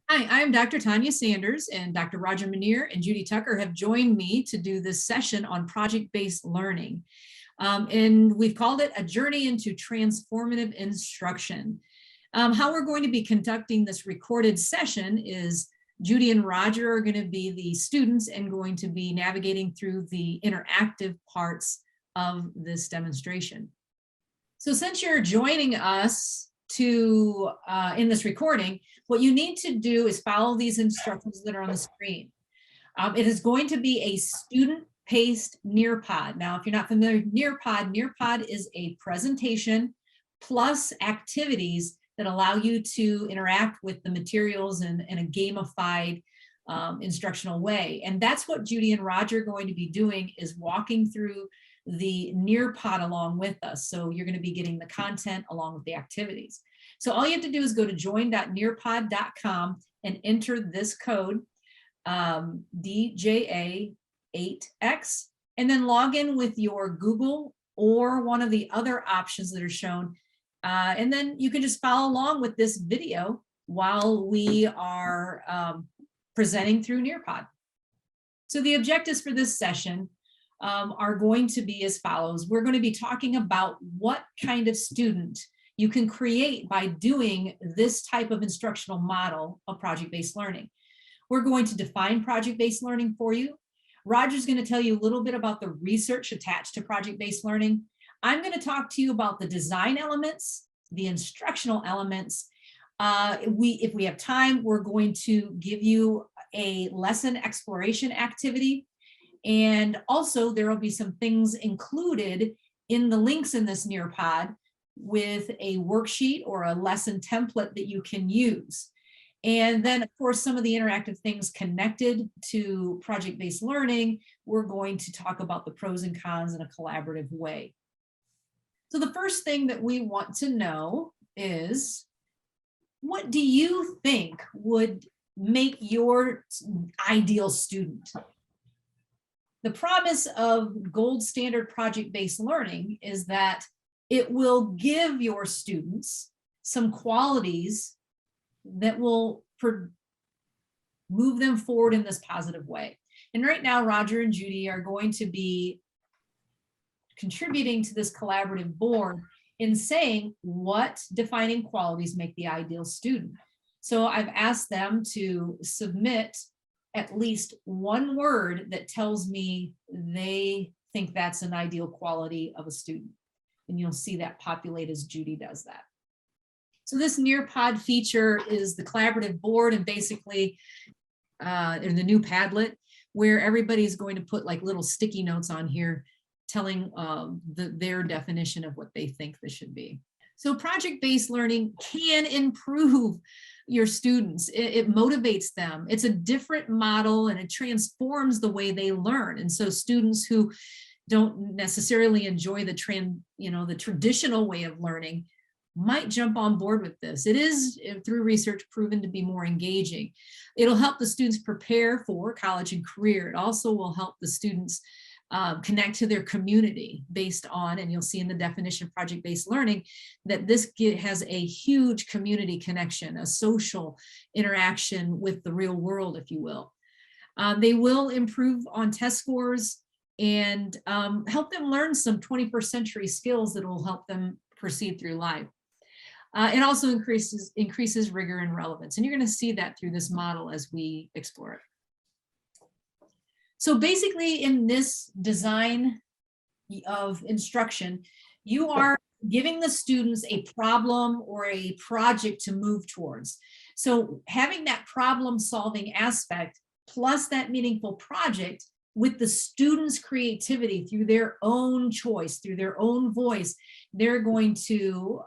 Hi, I'm Dr. Tanya Sanders, and Dr. Roger Manier and Judy Tucker have joined me to do this session on project-based learning. And we've called it a journey into transformative instruction. How we're going to be conducting this recorded session is Judy and Roger are going to be the students and going to be navigating through the interactive parts of this demonstration. So since you're joining us in this recording, what you need to do is follow these instructions that are on the screen. It is going to be a student-paced Nearpod. Now, if you're not familiar with Nearpod is a presentation plus activities that allow you to interact with the materials in a gamified instructional way. And that's what Judy and Roger are going to be doing, is walking through the Nearpod along with us. So you're going to be getting the content along with the activities. So all you have to do is go to join.nearpod.com and enter this code, DJA8X, and then log in with your Google or one of the other options that are shown. And then you can just follow along with this video while we are presenting through Nearpod. So the objectives for this session are going to be as follows. We're going to be talking about what kind of student you can create by doing this type of instructional model of project-based learning. We're going to define project-based learning for you. Roger's going to tell you a little bit about the research attached to project-based learning. I'm going to talk to you about the design elements, the instructional elements. If we have time, we're going to give you a lesson exploration activity. And also there will be some things included in the links in this Nearpod with a worksheet or a lesson template that you can use. And then of course, some of the interactive things connected to project-based learning, we're going to talk about the pros and cons in a collaborative way. So the first thing that we want to know is, what do you think would make your ideal student? The promise of gold standard project-based learning is that it will give your students some qualities that will move them forward in this positive way. And right now, Roger and Judy are going to be contributing to this collaborative board in saying what defining qualities make the ideal student. So I've asked them to submit at least one word that tells me they think that's an ideal quality of a student. And you'll see that populate as Judy does that. So this Nearpod feature is the collaborative board, and basically in the new Padlet, where everybody's going to put like little sticky notes on here telling their definition of what they think this should be. So project-based learning can improve your students. It motivates them. It's a different model and it transforms the way they learn. And so students who don't necessarily enjoy the traditional way of learning might jump on board with this. It is, through research, proven to be more engaging. It'll help the students prepare for college and career. It also will help the students connect to their community based on, and you'll see in the definition of project-based learning, that this has a huge community connection, a social interaction with the real world, if you will. They will improve on test scores and help them learn some 21st century skills that will help them proceed through life. It also increases rigor and relevance. And you're going to see that through this model as we explore it. So basically in this design of instruction, you are giving the students a problem or a project to move towards. So having that problem solving aspect plus that meaningful project with the students' creativity through their own choice, through their own voice, they're going to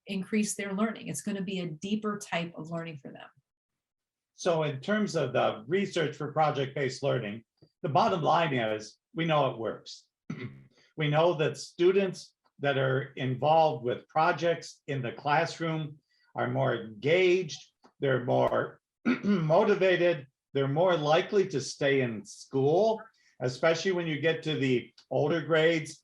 increase their learning. It's going to be a deeper type of learning for them. So in terms of the research for project-based learning, the bottom line is we know it works. We know that students that are involved with projects in the classroom are more engaged, they're more motivated, they're more likely to stay in school, especially when you get to the older grades,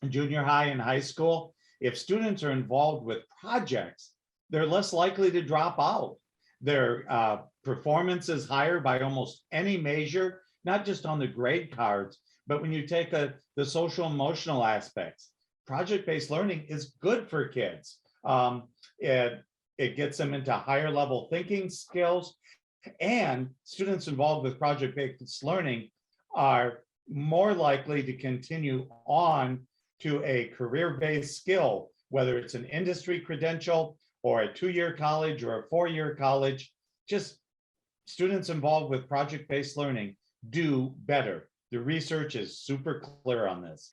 junior high and high school. If students are involved with projects, they're less likely to drop out. Their performance is higher by almost any measure, not just on the grade cards, but when you take the social emotional aspects. Project-based learning is good for kids. It gets them into higher level thinking skills, and students involved with project-based learning are more likely to continue on to a career-based skill, whether it's an industry credential or a 2-year college or a 4-year college. Just students involved with project-based learning do better. The research is super clear on this.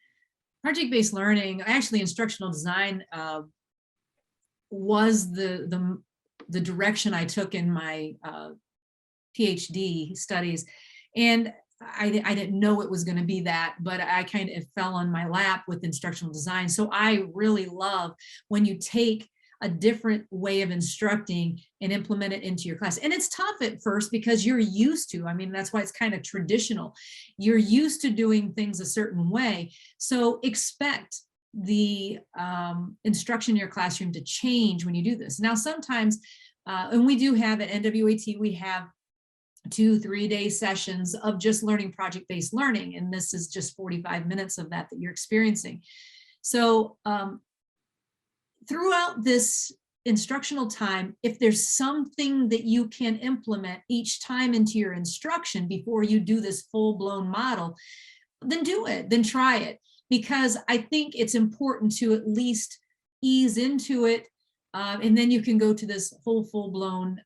Project-based learning, actually instructional design was the direction I took in my PhD studies. And I didn't know it was going to be that, but I kind of fell on my lap with instructional design. So I really love when you take a different way of instructing and implement it into your class. And it's tough at first because you're used to, I mean, that's why it's kind of traditional. You're used to doing things a certain way. So expect the instruction in your classroom to change when you do this. Now, sometimes, and we do have at NWAT, we have 2-3 day sessions of just learning project-based learning. And this is just 45 minutes of that you're experiencing. So throughout this instructional time, if there's something that you can implement each time into your instruction before you do this full-blown model, then do it, then try it. Because I think it's important to at least ease into it. And then you can go to this full-blown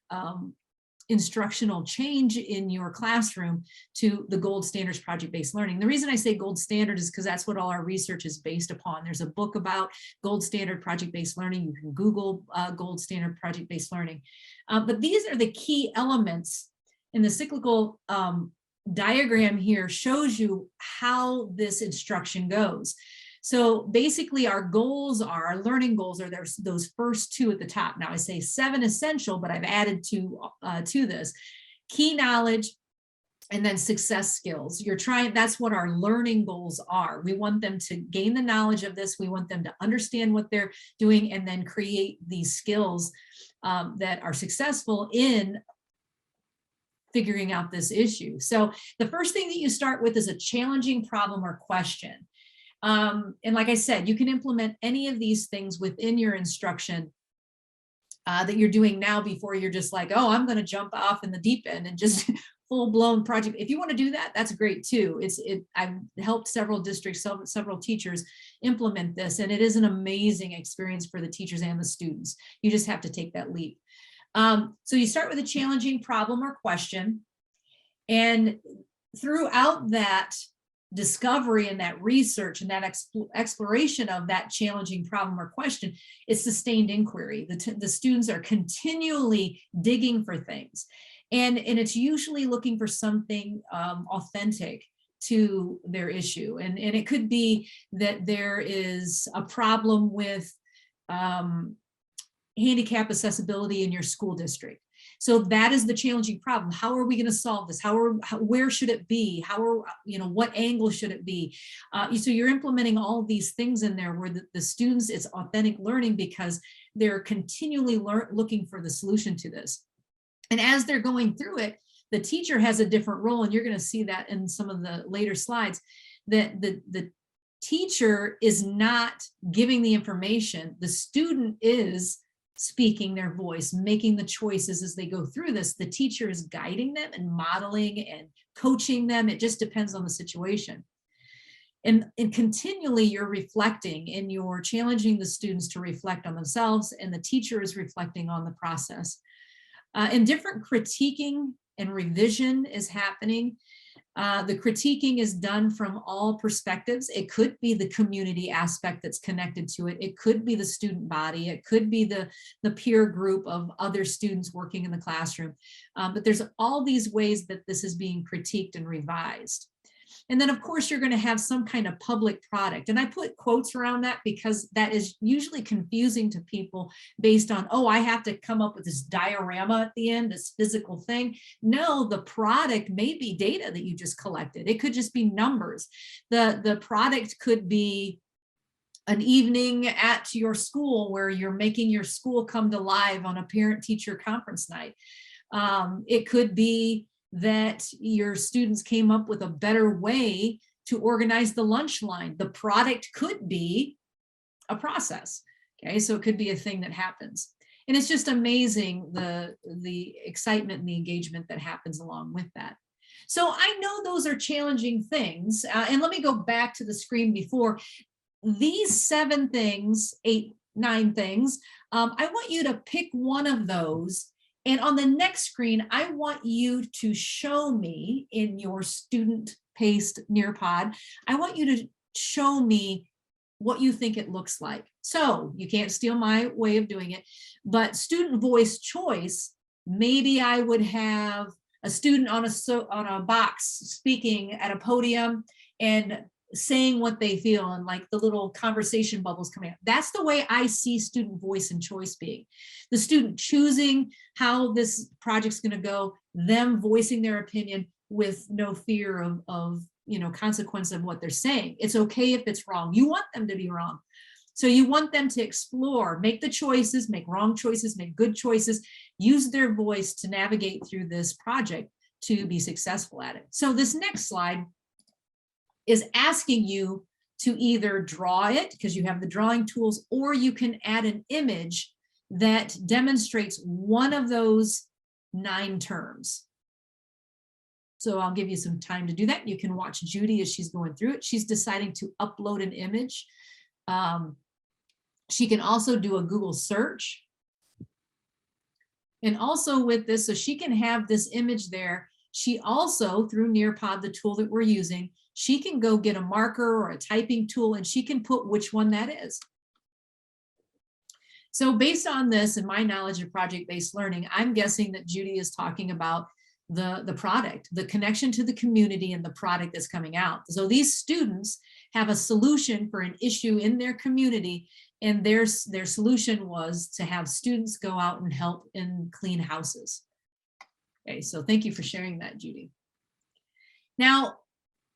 instructional change in your classroom to the gold standards project-based learning. The reason I say gold standard is because that's what all our research is based upon. There's a book about gold standard project-based learning. You can Google gold standard project-based learning. But these are the key elements in the cyclical diagram here shows you how this instruction goes. So basically our goals are, our learning goals are there's those first two at the top. Now I say 7 essential, but I've added two to this. Key knowledge and then success skills. You're trying, that's what our learning goals are. We want them to gain the knowledge of this. We want them to understand what they're doing and then create these skills that are successful in figuring out this issue. So the first thing that you start with is a challenging problem or question. And like I said, you can implement any of these things within your instruction that you're doing now before you're just like, oh, I'm going to jump off in the deep end and just full-blown project. If you want to do that, that's great too. I've helped several districts, several teachers implement this, and it is an amazing experience for the teachers and the students. You just have to take that leap. So you start with a challenging problem or question, and throughout that discovery and that research and that exploration of that challenging problem or question, it's sustained inquiry. The students are continually digging for things, and it's usually looking for something authentic to their issue. And it could be that there is a problem with handicap accessibility in your school district. So that is the challenging problem. How are we going to solve this? Where should it be? What angle should it be? So you're implementing all of these things in there where the students, it's authentic learning because they're continually looking for the solution to this. And as they're going through it, the teacher has a different role, and you're going to see that in some of the later slides, that the teacher is not giving the information. The student is speaking their voice, making the choices as they go through this. The teacher is guiding them and modeling and coaching them. It just depends on the situation. And continually you're reflecting and you're challenging the students to reflect on themselves, and the teacher is reflecting on the process. And different critiquing and revision is happening. The critiquing is done from all perspectives. It could be the community aspect that's connected to it. It could be the student body. It could be the peer group of other students working in the classroom. But there's all these ways that this is being critiqued and revised. And then, of course, you're going to have some kind of public product. And I put quotes around that because that is usually confusing to people based on, oh, I have to come up with this diorama at the end, this physical thing. No, the product may be data that you just collected. It could just be numbers. The product could be an evening at your school where you're making your school come to life on a parent-teacher conference night. It could be that your students came up with a better way to organize the lunch line. The product could be a process. Okay, so it could be a thing that happens. And it's just amazing the excitement and the engagement that happens along with that. So I know those are challenging things. And let me go back to the screen before. These 7 things, 8, 9 things, I want you to pick one of those. And on the next screen, I want you to show me in your student-paced Nearpod, I want you to show me what you think it looks like. So you can't steal my way of doing it, but student voice choice, maybe I would have a student on a box speaking at a podium and saying what they feel, and like the little conversation bubbles coming out. That's the way I see student voice and choice being. The student choosing how this project's going to go, them voicing their opinion with no fear of consequence of what they're saying. It's okay if it's wrong. You want them to be wrong. So you want them to explore, make the choices, make wrong choices, make good choices, use their voice to navigate through this project to be successful at it. So this next slide is asking you to either draw it, because you have the drawing tools, or you can add an image that demonstrates one of those 9 terms. So I'll give you some time to do that. You can watch Judy as she's going through it. She's deciding to upload an image. She can also do a Google search. And also with this, so she can have this image there. She also, through Nearpod, the tool that we're using, she can go get a marker or a typing tool and she can put which one that is. So based on this and my knowledge of project-based learning, I'm guessing that Judy is talking about the product, the connection to the community and the product that's coming out. So these students have a solution for an issue in their community, and their solution was to have students go out and help in clean houses. Okay, so thank you for sharing that, Judy. Now,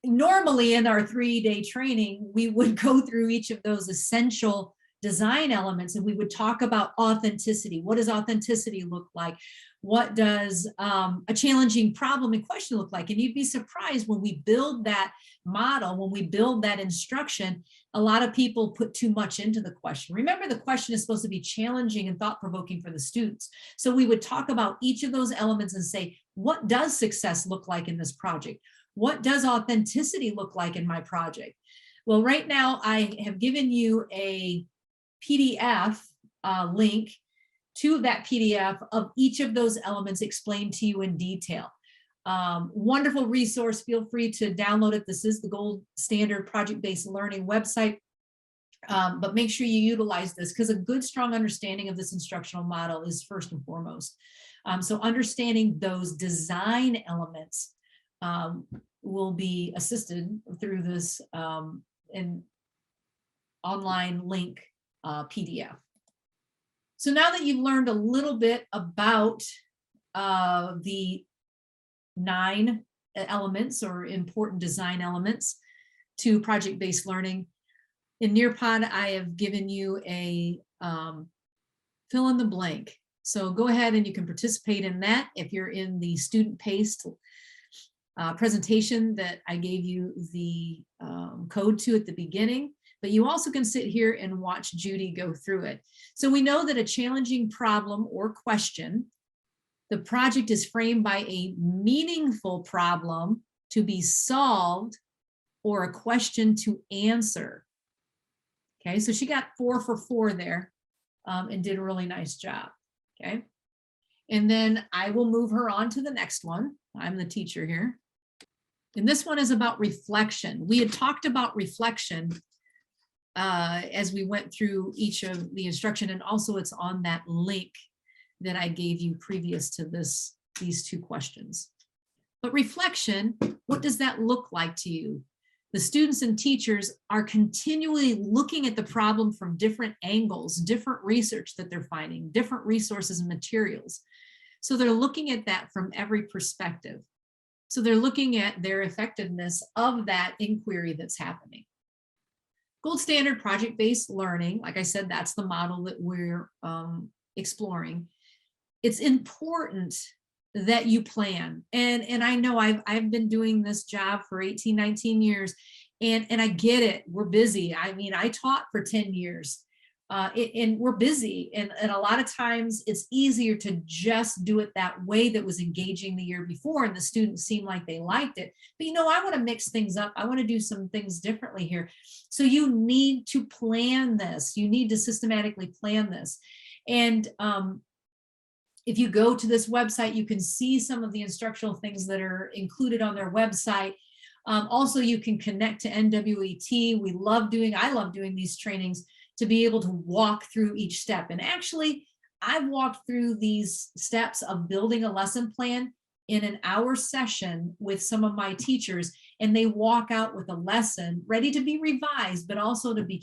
normally in our 3-day training, we would go through each of those essential design elements and we would talk about authenticity. What does authenticity look like? What does a challenging problem and question look like? And you'd be surprised when we build that model, when we build that instruction, a lot of people put too much into the question. Remember, the question is supposed to be challenging and thought-provoking for the students. So we would talk about each of those elements and say, what does success look like in this project? What does authenticity look like in my project? Well, right now I have given you a PDF link to that PDF of each of those elements explained to you in detail. Wonderful resource. Feel free to download it. This is the gold standard project-based learning website. But make sure you utilize this, because a good, strong understanding of this instructional model is first and foremost. So understanding those design elements will be assisted through this an online link PDF. So now that you've learned a little bit about the 9 elements or important design elements to project-based learning, in Nearpod, I have given you a fill in the blank. So go ahead and you can participate in that if you're in the student-paced presentation that I gave you the code to at the beginning. But you also can sit here and watch Judy go through it. So we know that a challenging problem or question, the project is framed by a meaningful problem to be solved or a question to answer. Okay, so she got 4 for 4 there and did a really nice job. Okay, and then I will move her on to the next one. I'm the teacher here. And this one is about reflection. We had talked about reflection as we went through each of the instruction, and also it's on that link that I gave you previous to these 2 questions. But reflection, what does that look like to you? The students and teachers are continually looking at the problem from different angles, different research that they're finding, different resources and materials. So they're looking at that from every perspective. So they're looking at their effectiveness of that inquiry that's happening. Gold standard project-based learning, like I said, that's the model that we're exploring. It's important that you plan. And I know I've been doing this job for 18, 19 years, and I get it. We're busy. I mean, I taught for 10 years. And we're busy, and a lot of times it's easier to just do it that way that was engaging the year before, and the students seem like they liked it. But I want to mix things up. I want to do some things differently here. So you need to plan this. You need to systematically plan this. And if you go to this website, you can see some of the instructional things that are included on their website. Also, you can connect to NWET. I love doing these trainings to be able to walk through each step. And actually, I've walked through these steps of building a lesson plan in an hour session with some of my teachers, and they walk out with a lesson ready to be revised, but also to be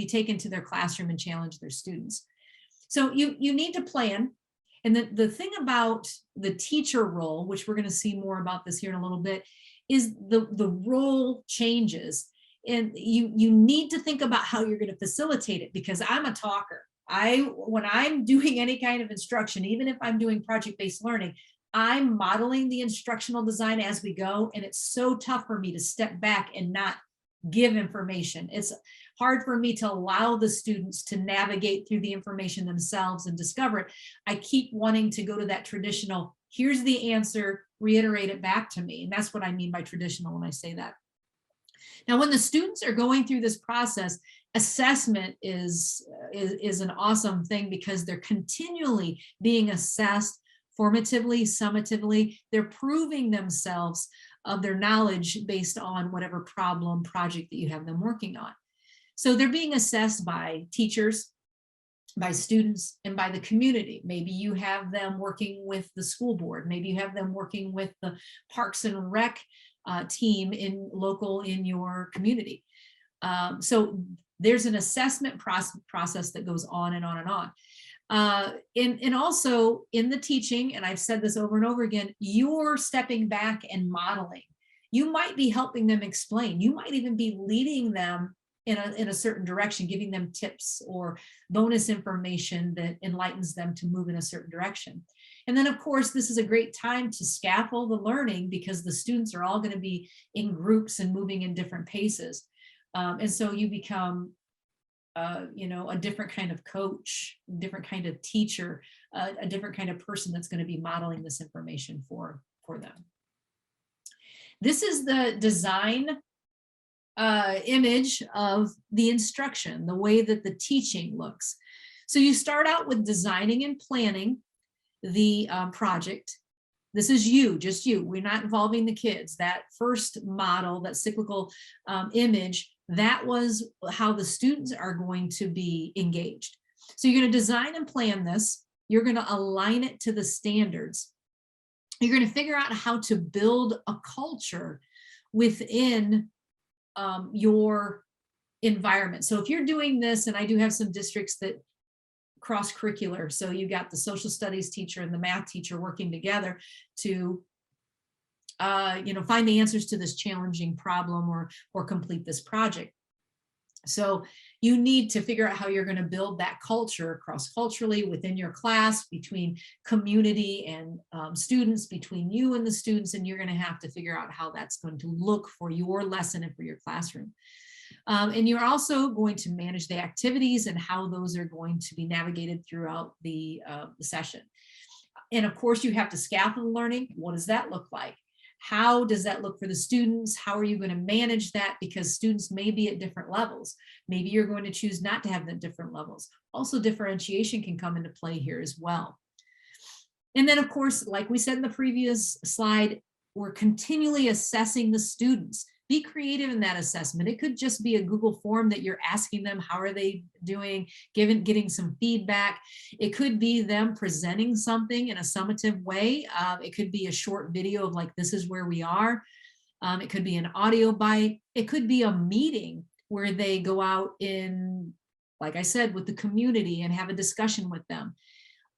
taken to their classroom and challenge their students. So you need to plan. And the thing about the teacher role, which we're going to see more about this here in a little bit, is the role changes. And you need to think about how you're going to facilitate it, because I'm a talker. When I'm doing any kind of instruction, even if I'm doing project-based learning, I'm modeling the instructional design as we go. And it's so tough for me to step back and not give information. It's hard for me to allow the students to navigate through the information themselves and discover it. I keep wanting to go to that traditional, here's the answer, reiterate it back to me. And that's what I mean by traditional when I say that. Now, when the students are going through this process, assessment is an awesome thing, because they're continually being assessed formatively, summatively. They're proving themselves of their knowledge based on whatever problem, project that you have them working on. So they're being assessed by teachers, by students, and by the community. Maybe you have them working with the school board. Maybe you have them working with the Parks and Rec team in your community. So there's an assessment process that goes on and on and on. And also in the teaching, and I've said this over and over again, you're stepping back and modeling. You might be helping them explain. You might even be leading them in a certain direction, giving them tips or bonus information that enlightens them to move in a certain direction. And then, of course, this is a great time to scaffold the learning, because the students are all going to be in groups and moving in different paces. And so you become a different kind of coach, different kind of teacher, a different kind of person that's going to be modeling this information for them. This is the design image of the instruction, the way that the teaching looks. So you start out with designing and planning the project. This is just you. We're not involving the kids. That first model, that cyclical image, that was how the students are going to be engaged. So you're going to design and plan this. You're going to align it to the standards. You're going to figure out how to build a culture within your environment. So if you're doing this, and I do have some districts that cross-curricular, so you got the social studies teacher and the math teacher working together to find the answers to this challenging problem or complete this project. So you need to figure out how you're going to build that culture cross-culturally within your class, between community and students, between you and the students, and you're going to have to figure out how that's going to look for your lesson and for your classroom. And you're also going to manage the activities and how those are going to be navigated throughout the session. And of course, you have to scaffold learning. What does that look like? How does that look for the students? How are you going to manage that? Because students may be at different levels. Maybe you're going to choose not to have them at different levels. Also, differentiation can come into play here as well. And then, of course, like we said in the previous slide, we're continually assessing the students. Be creative in that assessment. It could just be a Google form that you're asking them, how are they doing, getting some feedback. It could be them presenting something in a summative way. It could be a short video of like, this is where we are. It could be an audio bite. It could be a meeting where they go out in, like I said, with the community and have a discussion with them.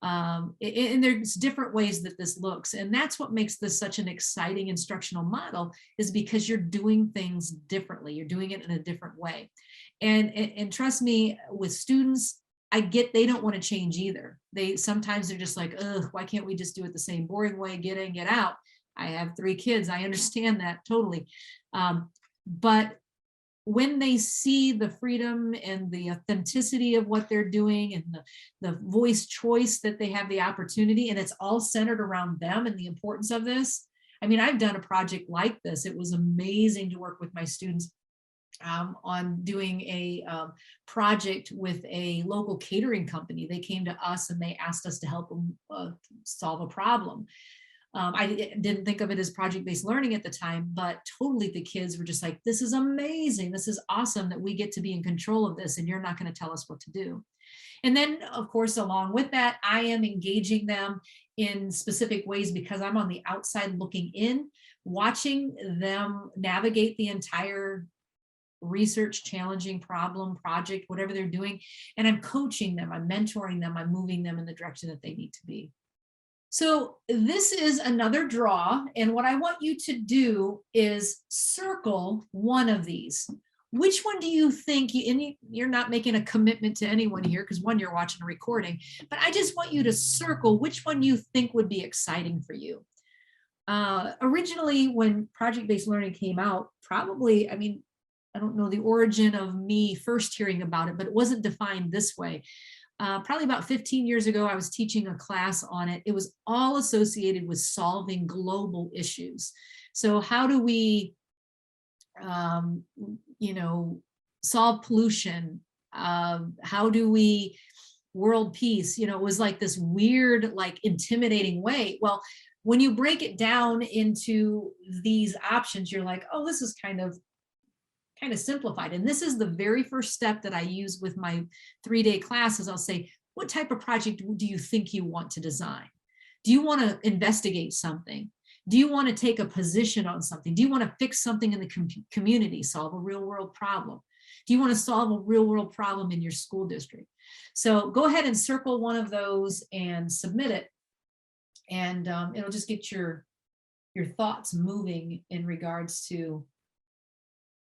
And there's different ways that this looks, and that's what makes this such an exciting instructional model, is because you're doing things differently. You're doing it in a different way. And trust me, with students, I get they don't want to change either. Sometimes they're just like, ugh, why can't we just do it the same boring way, get in, get out? I have 3 kids. I understand that totally. But when they see the freedom and the authenticity of what they're doing and the voice choice that they have the opportunity, and it's all centered around them and the importance of this. I mean, I've done a project like this. It was amazing to work with my students on doing a project with a local catering company. They came to us and they asked us to help them solve a problem. I didn't think of it as project-based learning at the time, but totally the kids were just like, this is amazing. This is awesome that we get to be in control of this and you're not going to tell us what to do. And then, of course, along with that, I am engaging them in specific ways because I'm on the outside looking in, watching them navigate the entire research, challenging problem, project, whatever they're doing. And I'm coaching them, I'm mentoring them, I'm moving them in the direction that they need to be. So this is another draw. And what I want you to do is circle one of these. Which one do you think, and you're not making a commitment to anyone here because one, you're watching a recording, but I just want you to circle which one you think would be exciting for you. Originally, when project-based learning came out, probably, I mean, I don't know the origin of me first hearing about it, but it wasn't defined this way. Probably about 15 years ago, I was teaching a class on it. It was all associated with solving global issues. So how do we, solve pollution? How do we world peace? It was like this weird, like intimidating way. Well, when you break it down into these options, you're like, oh, this is kind of simplified. And this is the very first step that I use with my 3-day classes. I'll say, what type of project do you think you want to design? Do you want to investigate something? Do you want to take a position on something? Do you want to fix something in the community, solve a real world problem? Do you want to solve a real world problem in your school district? So go ahead and circle one of those and submit it. And it'll just get your thoughts moving in regards to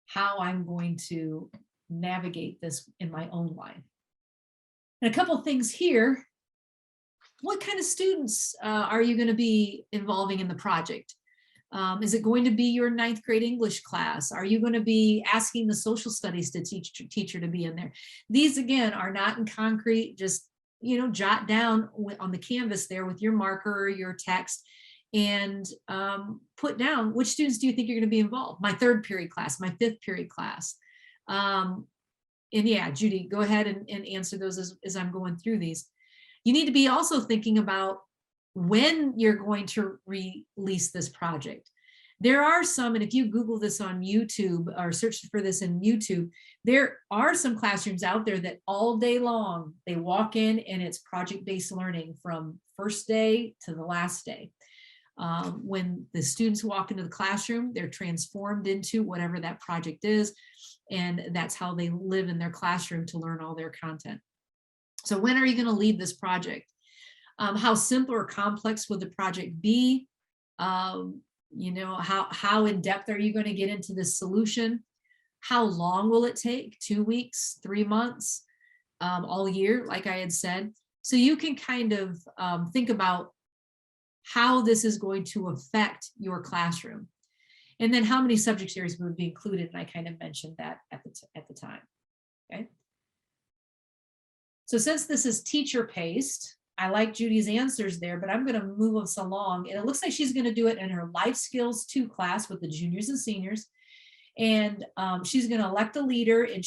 how I'm going to navigate this in my own life. And a couple of things here. What kind of students are you going to be involving in the project? Is it going to be your 9th grade English class? Are you going to be asking the social studies teacher to be in there? These, again, are not in concrete. Just, jot down on the canvas there with your marker or your text and put down which students do you think you're going to be involved. My 3rd period class, my 5th period class. And yeah, Judy, go ahead and answer those as I'm going through these. You need to be also thinking about when you're going to release this project. There are some, and if you Google this on YouTube or search for this in YouTube, there are some classrooms out there that all day long, they walk in and it's project-based learning from first day to the last day. When the students walk into the classroom, they're transformed into whatever that project is, and that's how they live in their classroom to learn all their content. So when are you going to lead this project? How simple or complex will the project be? How in depth are you going to get into this solution? How long will it take? 2 weeks, 3 months, all year, like I had said. So you can kind of think about how this is going to affect your classroom. And then how many subject areas would be included. And I kind of mentioned that at the time, okay? So since this is teacher paced, I like Judy's answers there, but I'm going to move us along. And it looks like she's going to do it in her Life Skills 2 class with the juniors and seniors. And she's going to elect a leader, and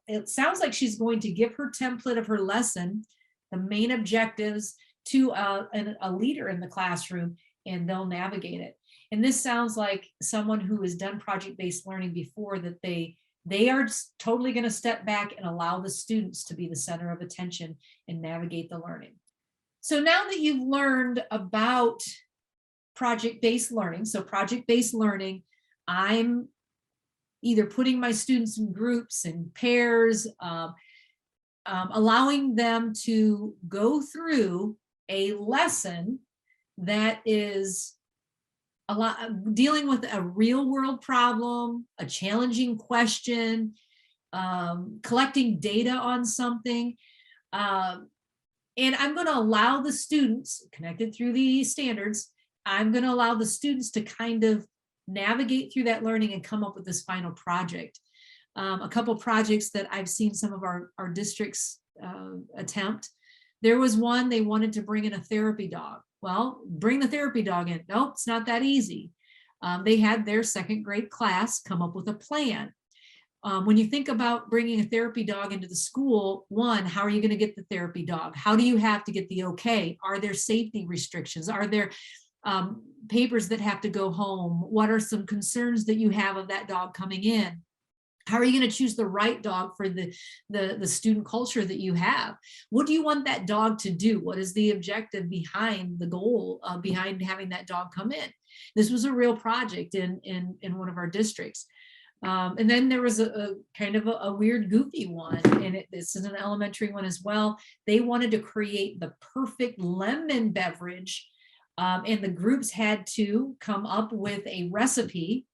it sounds like she's going to give her template of her lesson, the main objectives, to a leader in the classroom, and they'll navigate it. And this sounds like someone who has done project-based learning before, that they are totally going to step back and allow the students to be the center of attention and navigate the learning. So now that you've learned about project-based learning, so project-based learning, I'm either putting my students in groups and pairs, allowing them to go through a lesson that is dealing with a real world problem, a challenging question, collecting data on something. And I'm going to allow the students, connected through the standards, I'm going to allow the students to kind of navigate through that learning and come up with this final project. A couple projects that I've seen some of our districts attempt. There was one, they wanted to bring in a therapy dog. Well, bring the therapy dog in. Nope, it's not that easy. They had their second grade class come up with a plan. When you think about bringing a therapy dog into the school, one, how are you going to get the therapy dog? How do you have to get the okay? Are there safety restrictions? Are there papers that have to go home? What are some concerns that you have of that dog coming in? How are you going to choose the right dog for the student culture that you have? What do you want that dog to do? What is the objective behind the goal behind having that dog come in? This was a real project in one of our districts. And then there was a kind of a weird, goofy one, and this is an elementary one as well. They wanted to create the perfect lemon beverage, and the groups had to come up with a recipe,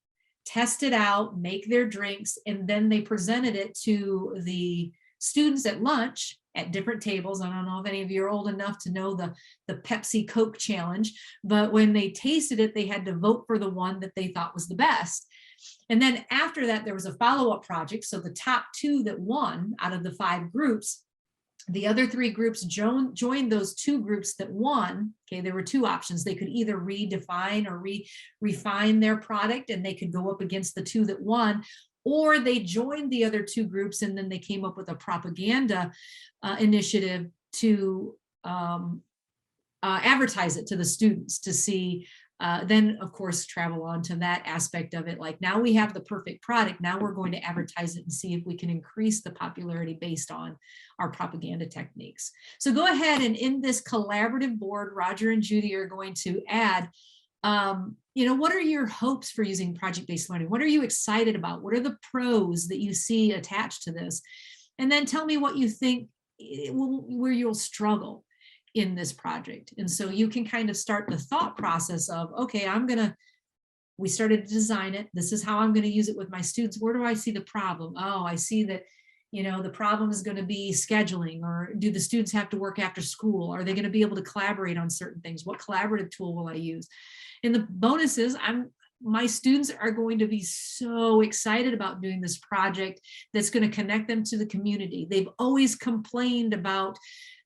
test it out, make their drinks, and then they presented it to the students at lunch at different tables. I don't know if any of you are old enough to know the Pepsi Coke challenge, but when they tasted it, they had to vote for the one that they thought was the best. And then after that, there was a follow-up project. So the top two that won out of the 5 groups, the other 3 groups joined those 2 groups that won. Okay, there were 2 options. They could either redefine or refine their product, and they could go up against the 2 that won, or they joined the other 2 groups, and then they came up with a propaganda initiative to advertise it to the students to see. Then, of course, travel on to that aspect of it. Like, now we have the perfect product. Now we're going to advertise it and see if we can increase the popularity based on our propaganda techniques. So go ahead, and in this collaborative board, Roger and Judy are going to add, what are your hopes for using project-based learning? What are you excited about? What are the pros that you see attached to this? And then tell me what you think where you'll struggle in this project. And so you can kind of start the thought process of, okay, we started to design it. This is how I'm going to use it with my students. Where do I see the problem? Oh, I see that, the problem is going to be scheduling, or do the students have to work after school? Are they going to be able to collaborate on certain things? What collaborative tool will I use? And the bonus is my students are going to be so excited about doing this project that's going to connect them to the community. They've always complained about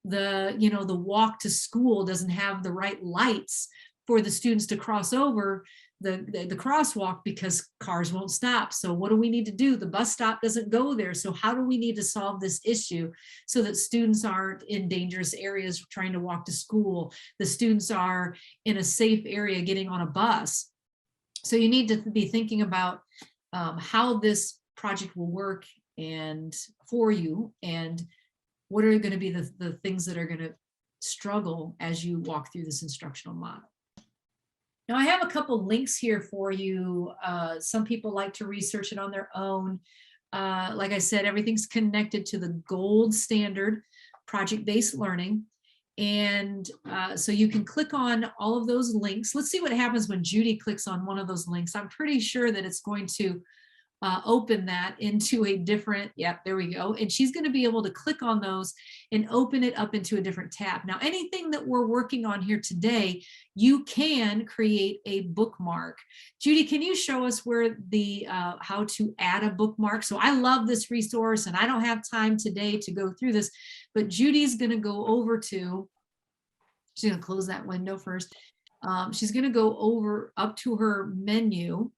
the walk to school doesn't have the right lights for the students to cross over the crosswalk because cars won't stop. So what do we need to do? The bus stop doesn't go there. So how do we need to solve this issue so that students aren't in dangerous areas trying to walk to school? The students are in a safe area getting on a bus. So you need to be thinking about how this project will work and for you, and what are going to be the things that are going to struggle as you walk through this instructional model. Now, I have a couple links here for you. Some people like to research it on their own. Like I said, everything's connected to the gold standard project-based learning. And so you can click on all of those links. Let's see what happens when Judy clicks on one of those links. I'm pretty sure that it's going to open that into a different, there we go. And she's going to be able to click on those and open it up into a different tab. Now, anything that we're working on here today, you can create a bookmark. Judy, can you show us where how to add a bookmark? So I love this resource, and I don't have time today to go through this, but Judy's going to go over to, she's going to close that window first. She's going to go over up to her menu.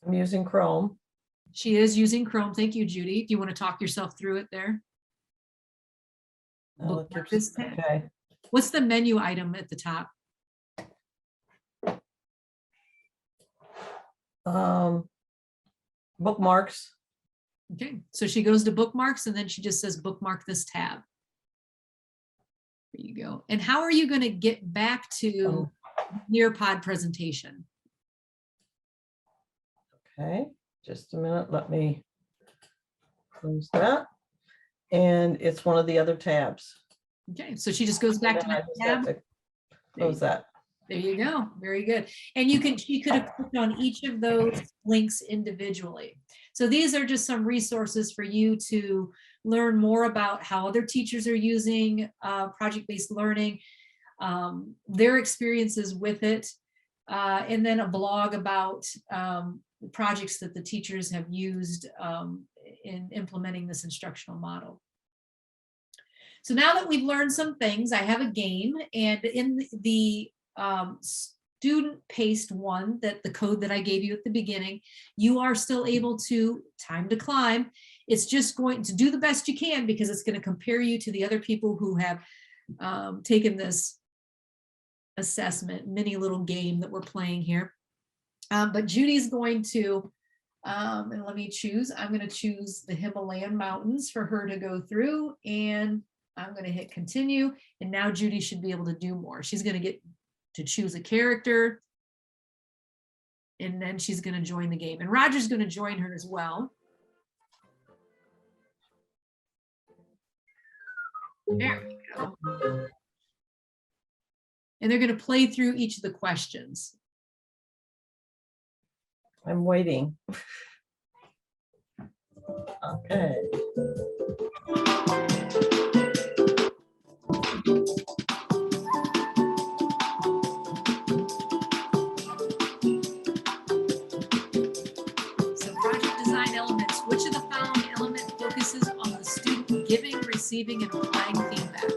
I'm using Chrome. She is using Chrome. Thank you, Judy. Do you want to talk yourself through it there? Okay. What's the menu item at the top? Bookmarks. Okay, so she goes to bookmarks, and then she just says bookmark this tab. There you go. And how are you going to get back to Nearpod presentation? Okay, just a minute. Let me close that. And it's one of the other tabs. Okay, so she just goes back to that tab. Close that. There you go. Very good. And she could have clicked on each of those links individually. So these are just some resources for you to learn more about how other teachers are using project-based learning, their experiences with it, and then a blog about projects that the teachers have used in implementing this instructional model. So now that we've learned some things, I have a game, and in the student-paced one, that the code that I gave you at the beginning, you are still able to time to climb. It's just going to do the best you can because it's going to compare you to the other people who have taken this assessment, mini little game that we're playing here. But Judy's going to, and let me choose, I'm going to choose the Himalayan mountains for her to go through, and I'm going to hit continue. And now Judy should be able to do more. She's going to get to choose a character, and then she's going to join the game. And Roger's going to join her as well. There we go. And they're going to play through each of the questions. I'm waiting. Okay. So project design elements, which of the following element focuses on the student giving, receiving, and applying feedback?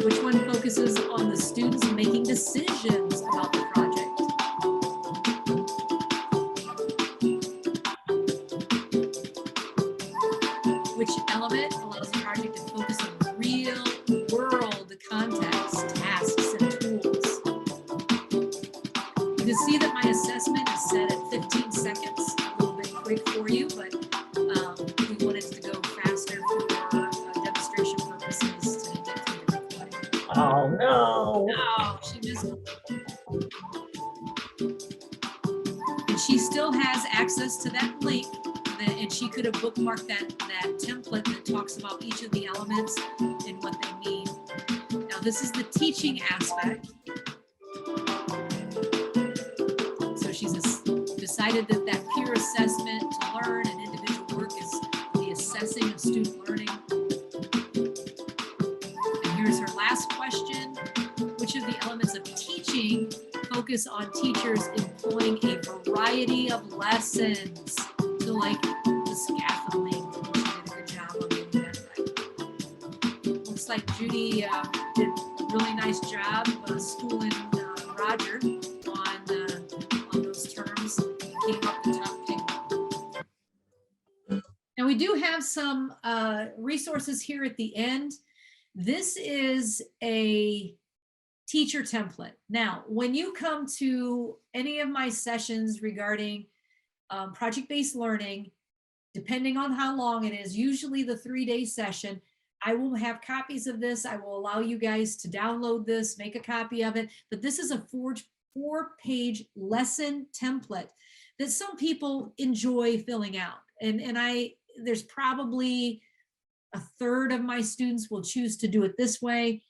Which one focuses on the students making decisions about the project? Which element allows the project to focus on real world context, tasks, and tools? You can see that my assessment is set at 15 seconds, a little bit quick for you, but we wanted to go faster for demonstration purposes to get through the recording. Oh, no. Oh, she missed it. And she still has access to that link, and she could have bookmarked that template that talks about each of the elements and what they mean. Now, this is the teaching aspect. So she's decided that peer assessment to learn and individual work is the assessing of student learning. And here's her last question. Which of the elements of teaching focus on teachers employing a variety of lessons? So like the scaffolding, she did a good job on getting that right. Looks like Judy did a really nice job schooling Roger on those terms. He came up the top pick. Now we do have some resources here at the end. This is a teacher template. Now, when you come to any of my sessions regarding project-based learning, depending on how long it is, usually the 3-day session, I will have copies of this. I will allow you guys to download this, make a copy of it. But this is a 4-page lesson template that some people enjoy filling out. And there's probably a third of my students will choose to do it this way.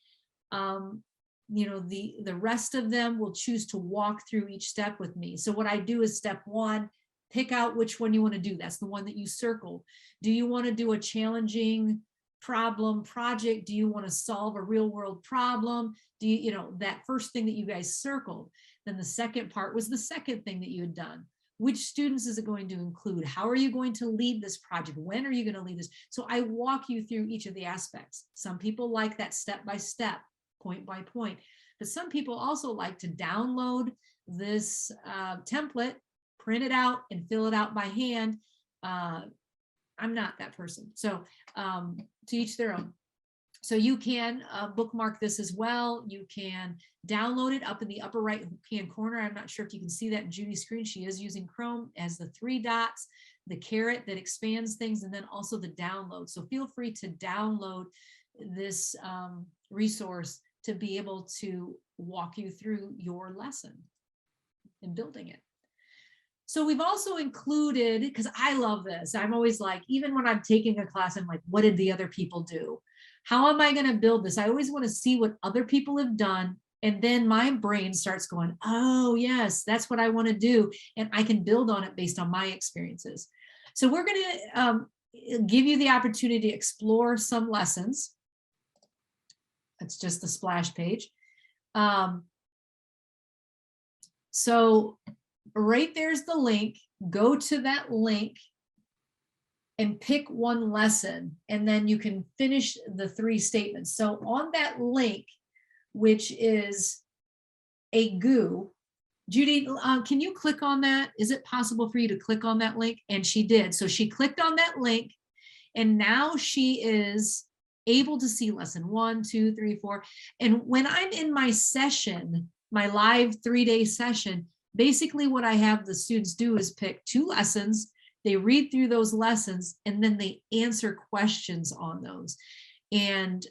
The rest of them will choose to walk through each step with me. So what I do is step 1, pick out which one you want to do. That's the one that you circled. Do you want to do a challenging problem project? Do you want to solve a real world problem? Do you, that first thing that you guys circled? Then the second part was the second thing that you had done. Which students is it going to include? How are you going to lead this project? When are you going to lead this? So I walk you through each of the aspects. Some people like that step by step, point by point, but some people also like to download this template, print it out, and fill it out by hand. I'm not that person. So to each their own. So you can bookmark this as well. You can download it up in the upper right hand corner. I'm not sure if you can see that in Judy's screen. She is using Chrome as the 3 dots, the caret that expands things, and then also the download. So feel free to download this resource to be able to walk you through your lesson and building it. So we've also included, because I love this, I'm always like, even when I'm taking a class, I'm like, what did the other people do? How am I going to build this? I always want to see what other people have done. And then my brain starts going, oh, yes, that's what I want to do. And I can build on it based on my experiences. So we're going to give you the opportunity to explore some lessons. That's just the splash page. So right there's the link. Go to that link and pick one lesson, and then you can finish the 3 statements. So on that link, which is a GUI, Judy, can you click on that? Is it possible for you to click on that link? And she did. So she clicked on that link, and now she is able to see lesson 1, 2, 3, 4. And when I'm in my session, my live 3-day session, basically what I have the students do is pick 2 lessons. They read through those lessons, and then they answer questions on those. And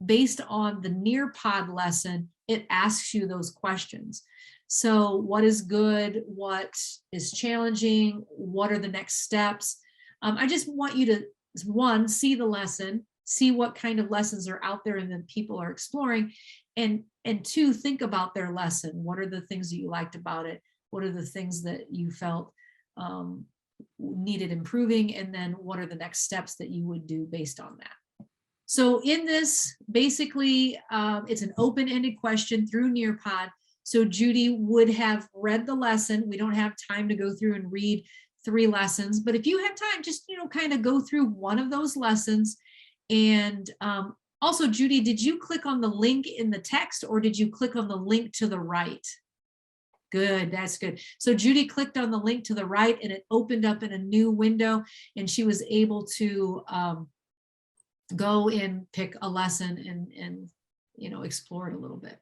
based on the Nearpod lesson, it asks you those questions. So what is good? What is challenging? What are the next steps? I just want you to, 1, see the lesson, see what kind of lessons are out there and that people are exploring. And 2, think about their lesson. What are the things that you liked about it? What are the things that you felt needed improving? And then what are the next steps that you would do based on that? So in this, basically, it's an open-ended question through Nearpod. So Judy would have read the lesson. We don't have time to go through and read 3 lessons, but if you have time, just, kind of go through one of those lessons. And also, Judy, did you click on the link in the text, or did you click on the link to the right? Good, that's good. So Judy clicked on the link to the right, and it opened up in a new window, and she was able to go and pick a lesson and explore it a little bit.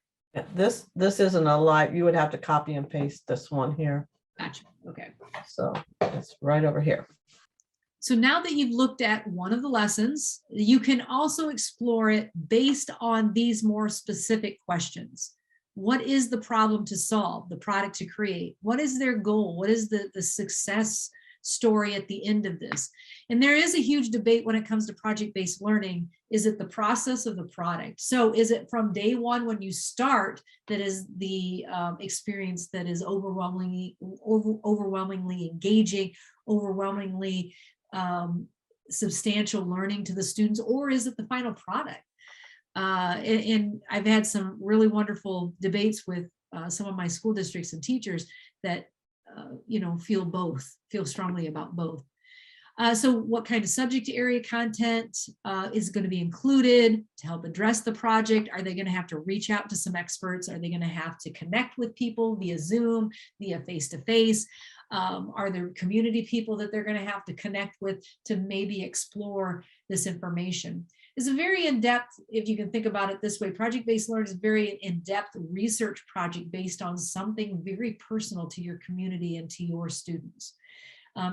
This isn't a live, you would have to copy and paste this one here. Gotcha. Okay. So it's right over here. So now that you've looked at one of the lessons, you can also explore it based on these more specific questions. What is the problem to solve, the product to create? What is their goal? What is the success story at the end of this? And there is a huge debate when it comes to project-based learning. Is it the process of the product? So is it from day one when you start that is the experience that is overwhelmingly engaging, overwhelmingly substantial learning to the students, or is it the final product? And I've had some really wonderful debates with some of my school districts and teachers that feel strongly about both. So what kind of subject area content is going to be included to help address the project? Are they going to have to reach out to some experts? Are they going to have to connect with people via Zoom, via face-to-face? Are there community people that they're going to have to connect with to maybe explore this information? It's a very in-depth, if you can think about it this way, project-based learning is a very in-depth research project based on something very personal to your community and to your students.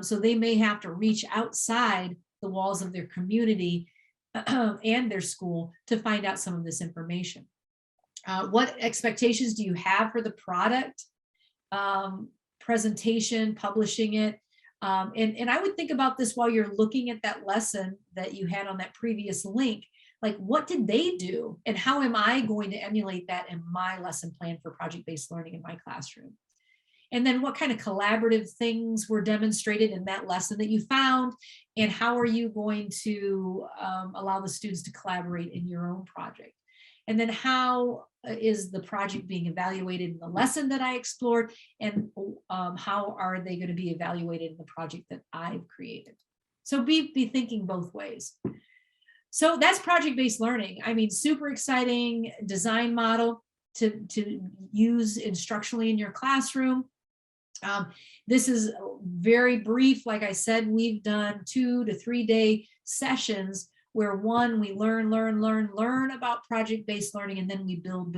So they may have to reach outside the walls of their community and their school to find out some of this information. What expectations do you have for the product, presentation, publishing it? And I would think about this while you're looking at that lesson that you had on that previous link. Like, what did they do? And how am I going to emulate that in my lesson plan for project-based learning in my classroom? And then what kind of collaborative things were demonstrated in that lesson that you found? And how are you going to allow the students to collaborate in your own project? And then how is the project being evaluated in the lesson that I explored? And how are they going to be evaluated in the project that I've created? So be thinking both ways. So that's project-based learning. I mean, super exciting design model to use instructionally in your classroom. This is very brief. Like I said, we've done 2 to 3 day sessions where we learn about project-based learning, and then we build.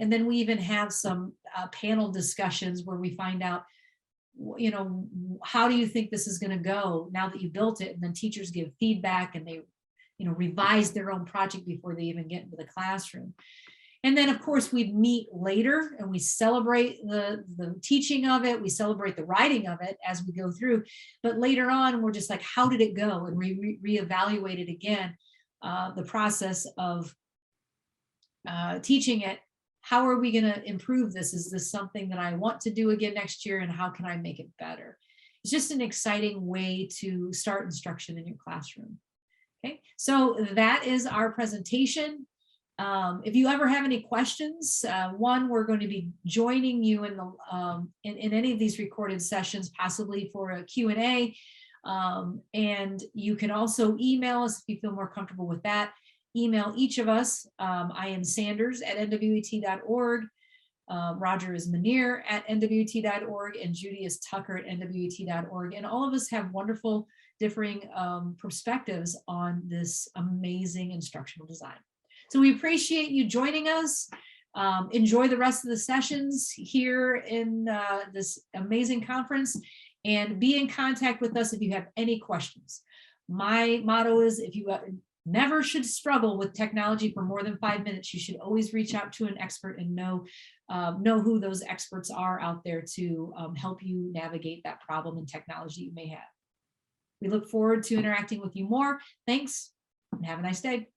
And then we even have some panel discussions where we find out, how do you think this is going to go now that you built it? And then teachers give feedback, and they, revise their own project before they even get into the classroom. And then of course we meet later and we celebrate the teaching of it. We celebrate the writing of it as we go through, but later on we're just like, how did it go? And we reevaluate it again, the process of teaching it. How are we going to improve this? Is this something that I want to do again next year? And how can I make it better? It's just an exciting way to start instruction in your classroom. Okay, so that is our presentation. If you ever have any questions, one, we're going to be joining you in the in any of these recorded sessions, possibly for a Q&A. And you can also email us if you feel more comfortable with that. Email each of us. I am Sanders at nwet.org. Roger is Manir at nwet.org, and Judy is Tucker at nwet.org. And all of us have wonderful differing perspectives on this amazing instructional design. So we appreciate you joining us. Enjoy the rest of the sessions here in this amazing conference, and be in contact with us if you have any questions. My motto is, if you never should struggle with technology for more than 5 minutes, you should always reach out to an expert and know who those experts are out there to help you navigate that problem in technology you may have. We look forward to interacting with you more. Thanks, and have a nice day.